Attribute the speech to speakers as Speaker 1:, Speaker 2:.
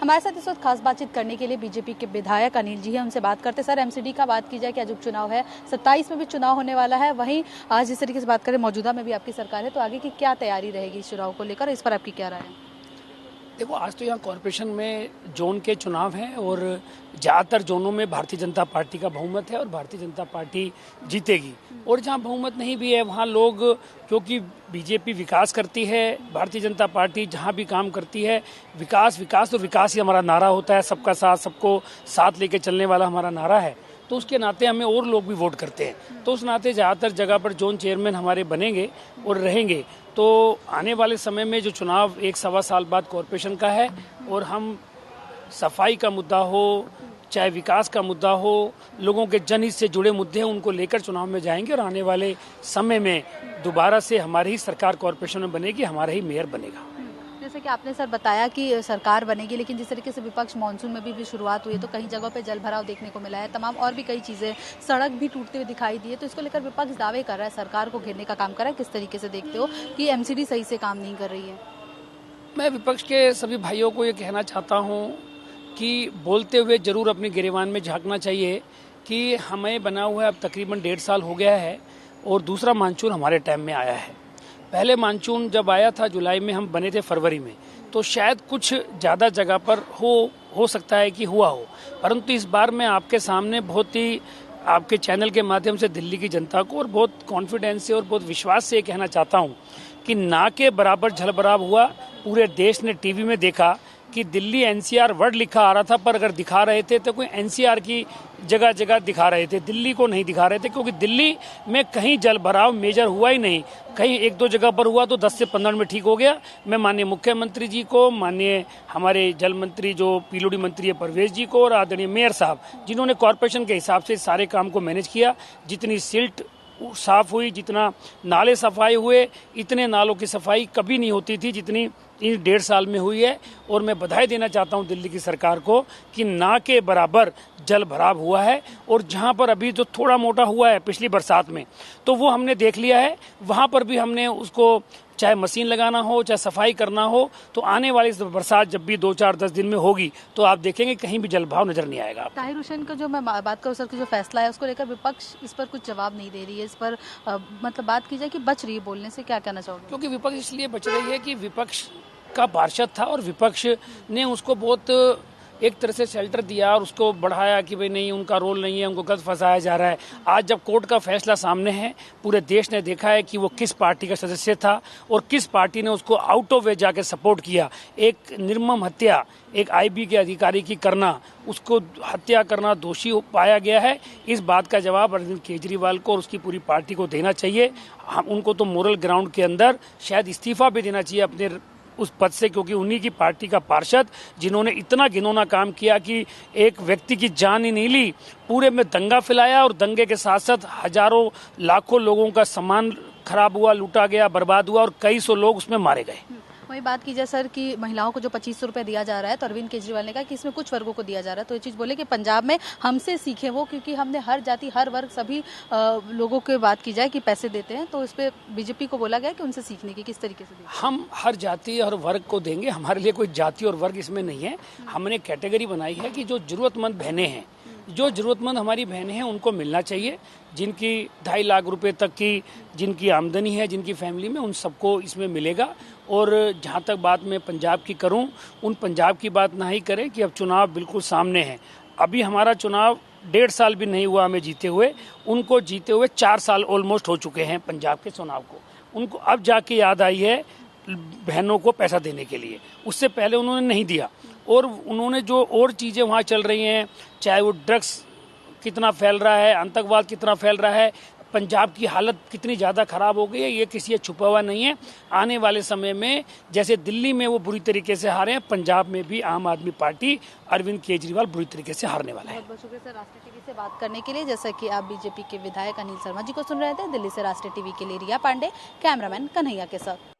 Speaker 1: हमारे साथ इस वक्त खास बातचीत करने के लिए बीजेपी के विधायक अनिल जी हैं, उनसे बात करते हैं। सर, एमसीडी का बात की जाए कि आज उपचुनाव है, 27 में भी चुनाव होने वाला है, वहीं आज जिस तरीके से बात करें मौजूदा में भी आपकी सरकार है, तो आगे की क्या तैयारी रहेगी इस चुनाव को लेकर, इस पर आपकी क्या राय है?
Speaker 2: देखो, आज तो यहाँ कॉरपोरेशन में जोन के चुनाव हैं और ज़्यादातर जोनों में भारतीय जनता पार्टी का बहुमत है और भारतीय जनता पार्टी जीतेगी। और जहाँ बहुमत नहीं भी है वहाँ लोग, क्योंकि बीजेपी विकास करती है, भारतीय जनता पार्टी जहाँ भी काम करती है विकास विकास और विकास ही हमारा नारा होता है। सबका साथ, सबको साथ लेके चलने वाला हमारा नारा है, तो उसके नाते हमें और लोग भी वोट करते हैं। तो उस नाते ज़्यादातर जगह पर जोन चेयरमैन हमारे बनेंगे और रहेंगे। तो आने वाले समय में जो चुनाव 1-1.25 साल बाद कॉरपोरेशन का है, और हम सफाई का मुद्दा हो चाहे विकास का मुद्दा हो, लोगों के जनहित से जुड़े मुद्दे हैं, उनको लेकर चुनाव में जाएंगे। और आने वाले समय में दोबारा से हमारी ही सरकार कॉरपोरेशन में बनेगी, हमारा ही मेयर बनेगा।
Speaker 1: जैसे कि आपने सर बताया कि सरकार बनेगी, लेकिन जिस तरीके से विपक्ष मानसून में भी शुरुआत हुई है, तो कई जगहों पे जल भराव देखने को मिला है, तमाम और भी कई चीजें, सड़क भी टूटते हुए दिखाई दी है। तो इसको लेकर विपक्ष दावे कर रहा है, सरकार को घेरने का काम कर रहा है। किस तरीके से देखते हो कि एमसीडी सही से काम नहीं कर रही है?
Speaker 2: मैं विपक्ष के सभी भाइयों को ये कहना चाहता हूँ कि बोलते हुए जरूर अपनी गिरेबान में झांकना चाहिए कि हमें बना हुआ है अब तकरीबन 1.5 साल हो गया है और दूसरा मानसून हमारे टाइम में आया है। पहले मानसून जब आया था जुलाई में, हम बने थे फरवरी में, तो शायद कुछ ज़्यादा जगह पर हो सकता है कि हुआ हो, परंतु इस बार मैं आपके सामने बहुत ही आपके चैनल के माध्यम से दिल्ली की जनता को और बहुत कॉन्फिडेंस से और बहुत विश्वास से कहना चाहता हूँ कि ना के बराबर जलभराव हुआ। पूरे देश ने टीवी में देखा कि दिल्ली एनसीआर वर्ड लिखा आ रहा था, पर अगर दिखा रहे थे तो कोई एनसीआर की जगह जगह दिखा रहे थे, दिल्ली को नहीं दिखा रहे थे, क्योंकि दिल्ली में कहीं जल भराव मेजर हुआ ही नहीं। कहीं 1-2 जगह पर हुआ तो 10 से 15 में ठीक हो गया। मैं माननीय मुख्यमंत्री जी को, माननीय हमारे जल मंत्री जो पीडब्ल्यूडी मंत्री है परवेज जी को, और आदरणीय मेयर साहब जिन्होंने कॉरपोरेशन के हिसाब से सारे काम को मैनेज किया। जितनी सिल्ट साफ हुई, जितना नाले सफाई हुए, इतने नालों की सफाई कभी नहीं होती थी जितनी इन 1.5 साल में हुई है। और मैं बधाई देना चाहता हूं दिल्ली की सरकार को कि ना के बराबर जल भराव हुआ है। और जहां पर अभी जो थोड़ा मोटा हुआ है पिछली बरसात में, तो वो हमने देख लिया है, वहां पर भी हमने उसको चाहे मशीन लगाना हो चाहे सफाई करना हो, तो आने वाली बरसात जब भी 2-4-10 दिन में होगी तो आप देखेंगे कहीं भी जलभाव नजर नहीं आएगा।
Speaker 1: ताहिर हुसैन का जो मैं बात करूँ सर, की जो फैसला है उसको लेकर विपक्ष इस पर कुछ जवाब नहीं दे रही है, इस पर मतलब बात की जाए कि बच रही है बोलने से, क्या कहना चाहोगे?
Speaker 2: क्योंकि विपक्ष इसलिए बच रही है कि विपक्ष का पार्षद था और विपक्ष ने उसको बहुत एक तरह से शेल्टर दिया और उसको बढ़ाया कि भाई नहीं, उनका रोल नहीं है, उनको गलत फंसाया जा रहा है। आज जब कोर्ट का फैसला सामने है, पूरे देश ने देखा है कि वो किस पार्टी का सदस्य था और किस पार्टी ने उसको आउट ऑफ वे जाके सपोर्ट किया। एक निर्मम हत्या एक आईबी के अधिकारी की करना, उसको हत्या करना दोषी पाया गया है। इस बात का जवाब अरविंद केजरीवाल को और उसकी पूरी पार्टी को देना चाहिए। उनको तो मोरल ग्राउंड के अंदर शायद इस्तीफा भी देना चाहिए अपने उस पद से, क्योंकि उन्हीं की पार्टी का पार्षद जिन्होंने इतना घिनौना काम किया कि एक व्यक्ति की जान ही नहीं ली, पूरे में दंगा फैलाया और दंगे के साथ साथ हजारों लाखों लोगों का सामान खराब हुआ, लूटा गया, बर्बाद हुआ और कई सौ लोग उसमें मारे गए।
Speaker 1: वही बात की जाए सर कि महिलाओं को जो 2500 रुपए दिया जा रहा है, तो अरविंद केजरीवाल ने कहा कि इसमें कुछ वर्गों को दिया जा रहा है, तो ये चीज़ बोले कि पंजाब में हमसे सीखे वो, क्योंकि हमने हर जाति हर वर्ग सभी लोगों की बात की जाए कि पैसे देते हैं, तो इस पर बीजेपी को बोला गया कि उनसे सीखने की किस तरीके से
Speaker 2: हम हर जाति हर वर्ग को देंगे। हमारे लिए कोई जाति और वर्ग इसमें नहीं है। हमने कैटेगरी बनाई है कि जो जरूरतमंद बहनें हैं, जो जरूरतमंद हमारी बहनें हैं, उनको मिलना चाहिए। जिनकी 2.5 लाख रुपए तक की जिनकी आमदनी है, जिनकी फैमिली में, उन सबको इसमें मिलेगा। और जहाँ तक बात मैं पंजाब की करूँ, उन पंजाब की बात ना ही करें कि अब चुनाव बिल्कुल सामने है। अभी हमारा चुनाव 1.5 साल भी नहीं हुआ हमें जीते हुए, उनको जीते हुए 4 साल ऑलमोस्ट हो चुके हैं पंजाब के चुनाव को। उनको अब जाके याद आई है बहनों को पैसा देने के लिए, उससे पहले उन्होंने नहीं दिया। और उन्होंने जो और चीज़ें वहाँ चल रही हैं, चाहे वो ड्रग्स कितना फैल रहा है, आतंकवाद कितना फैल रहा है, पंजाब की हालत कितनी ज़्यादा खराब हो गई है, ये किसी से छुपा हुआ नहीं है। आने वाले समय में जैसे दिल्ली में वो बुरी तरीके से हारे हैं, पंजाब में भी आम आदमी पार्टी अरविंद केजरीवाल बुरी तरीके से हारने वाला है।
Speaker 1: बहुत बहुत शुक्रिया सर राष्ट्रीय टीवी से बात करने के लिए। जैसा कि आप बीजेपी के विधायक अनिल शर्मा जी को सुन रहे थे। दिल्ली से राष्ट्रीय टीवी के लिए रिया पांडे, कैमरामैन कन्हैया के साथ।